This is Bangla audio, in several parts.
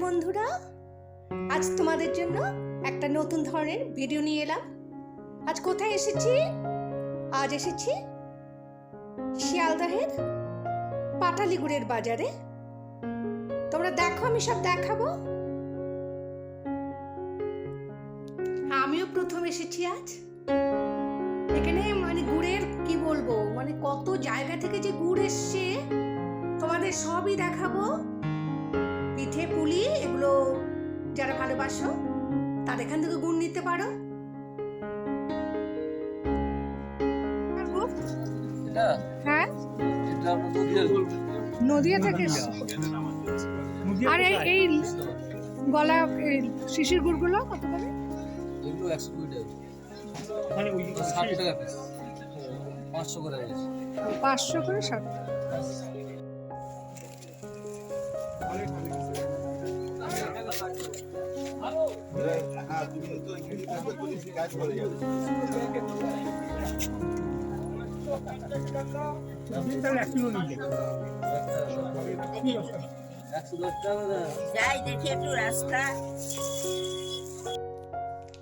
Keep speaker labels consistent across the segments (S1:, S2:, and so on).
S1: বন্ধুরা, আজ তোমাদের জন্য একটা নতুন ধরনের ভিডিও নিয়ে এলাম। আজ কোথায় এসেছি? আজ এসেছি শিয়ালদহের পাটালিগুড়ের বাজারে। তোমরা দেখো, আমি সব দেখাবো। আমিও প্রথম এসেছি আজ এখানে। গুড়ের কি বলবো, কত জায়গা থেকে যে গুড় এসছে তোমাদের সবই দেখাবো। পিঠে পুলি এগুলো যারা ভালোবাসো তার এখান থেকে গুড় নিতে পারো। হ্যাঁ, নদিয়া থেকে। আর এই গলা শিশির গুড়গুলো কত করে?
S2: 60 টাকা পিস, 500 করে
S1: 500 করে 60 টাকা।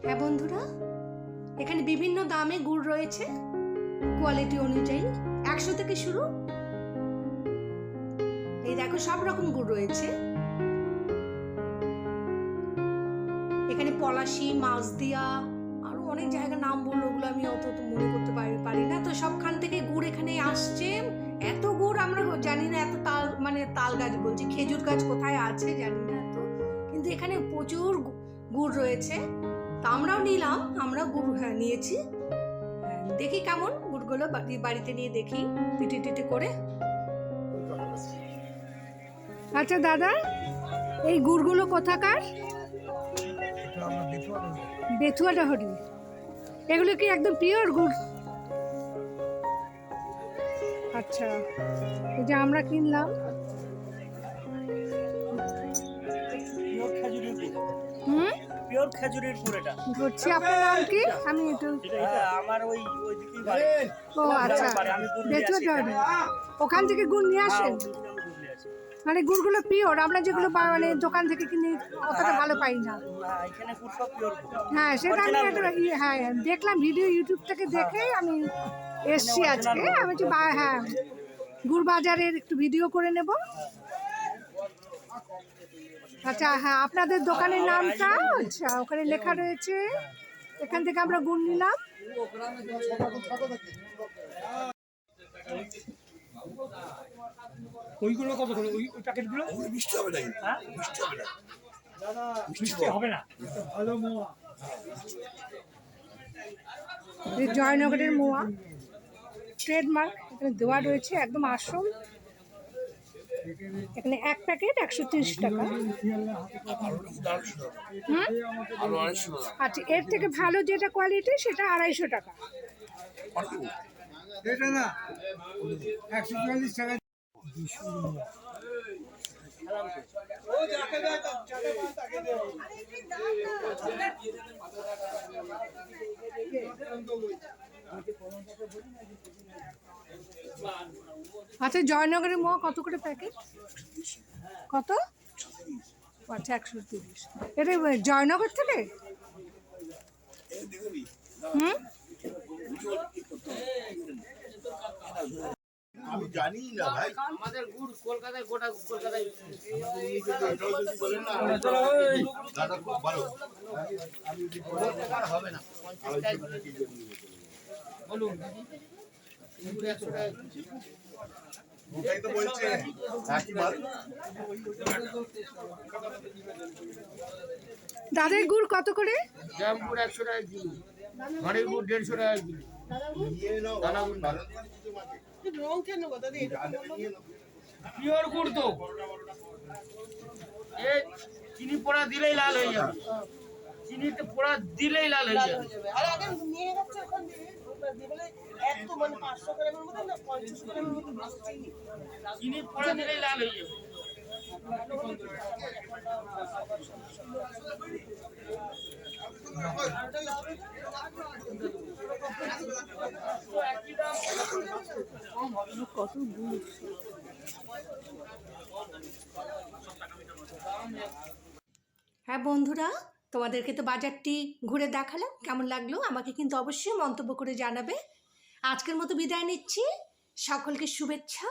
S1: হ্যাঁ বন্ধুরা, এখানে বিভিন্ন দামে গুড় রয়েছে, কোয়ালিটি অনুযায়ী 100 থেকে শুরু। এই দেখো, সব রকম গুড় রয়েছে এখানে। পলাশি, মাছদিয়া, আরো অনেক জায়গার নাম বললো, ওগুলো আমি অত মনে করতে পারি না। তো সবখান থেকে গুড় এখানে আসছে। এত গুড় আমরা জানি না, এত তাল গাছ বলছি, খেজুর গাছ কোথায় আছে জানি না এত, কিন্তু এখানে প্রচুর গুড় রয়েছে। তা আমরাও নিলাম, আমরা গুড় নিয়েছি। দেখি কেমন গুড়গুলো, বাড়িতে নিয়ে দেখি পিঠে টিটে করে। আচ্ছা দাদা, এই গুড়গুলো কোথাকার? বেথুয়াটা হরি। এগুলো কি একদম পিওর গুড়? আচ্ছা, এই যে আমরা কিনলাম।
S3: পিওর খেজুরের গুড় এটা।
S1: ধরছি, আপনার নাম কি? আমি একটু
S3: আমার ওই দিকেই বাড়ি।
S1: ও আচ্ছা, বেথুয়াটা হরি। ওখান থেকে গুড় নিয়ে আসেন? গুড়গুলো পিওর। আমরা যেগুলো দোকান থেকে কিনি অতটা ভালো পাই না। হ্যাঁ, সেটা আমি হ্যাঁ দেখলাম ভিডিও, ইউটিউব থেকে দেখে আমি এসছি আজকে। আমি হ্যাঁ, গুড় বাজারের একটু ভিডিও করে নেব। আচ্ছা হ্যাঁ, আপনাদের দোকানের নামটা আচ্ছা ওখানে লেখা রয়েছে। এখান থেকে আমরা গুড় নিলাম।
S3: ওইগুলো কত করে? ওই প্যাকেটগুলো মিষ্টি হবে না? হ্যাঁ, মিষ্টি হবে না। ভালো মোয়া,
S1: জয়নগরের মোয়া, ট্রেডমার্ক এখানে দেওয়া রয়েছে, একদম আসল। এখানে এক প্যাকেট 130 টাকা। আচ্ছা, এর থেকে ভালো যেটা কোয়ালিটি সেটা 250 টাকা।
S4: এটা না 140 টাকা।
S1: আচ্ছা, জয়নগরের মোয়া কত করে প্যাকেট? কত? আচ্ছা 130। এটা জয়নগর থেকে?
S4: আমি জানি না ভাই,
S2: আমাদের গুড় কলকাতায়, গোটা কলকাতায়
S4: বলেন না দাদা খুব ভালো। আমি যদি হবে না
S2: বলুন,
S4: ওটাই তো বলছে একবার।
S1: দাদের গুড় কত করে?
S2: জাম গুড় 100 টাকা কিলো, ঘরের গুড় 150 টাকা কিলো। দানা গুড় না, পিওর গুড় তো। এ চিনি পোড়া দিলেই লাল হয়ে যাবে, চিনিতে পোড়া দিলেই লাল হয়ে যাবে।
S5: আরে আগে নিয়ে যাচ্ছে ওখান থেকে দিবলে এত 500 গ্রামের মতো না 50 গ্রামের মতো চিনি।
S2: চিনি পোড়া দিলেই লাল হয়ে যাবে।
S1: কত গুড়! হ্যাঁ বন্ধুরা, তোমাদেরকে তো বাজারটি ঘুরে দেখালাম, কেমন লাগলো আমাকে কিন্তু অবশ্যই মন্তব্য করে জানাবে। আজকের মতো বিদায় নিচ্ছি, সকলকে শুভেচ্ছা।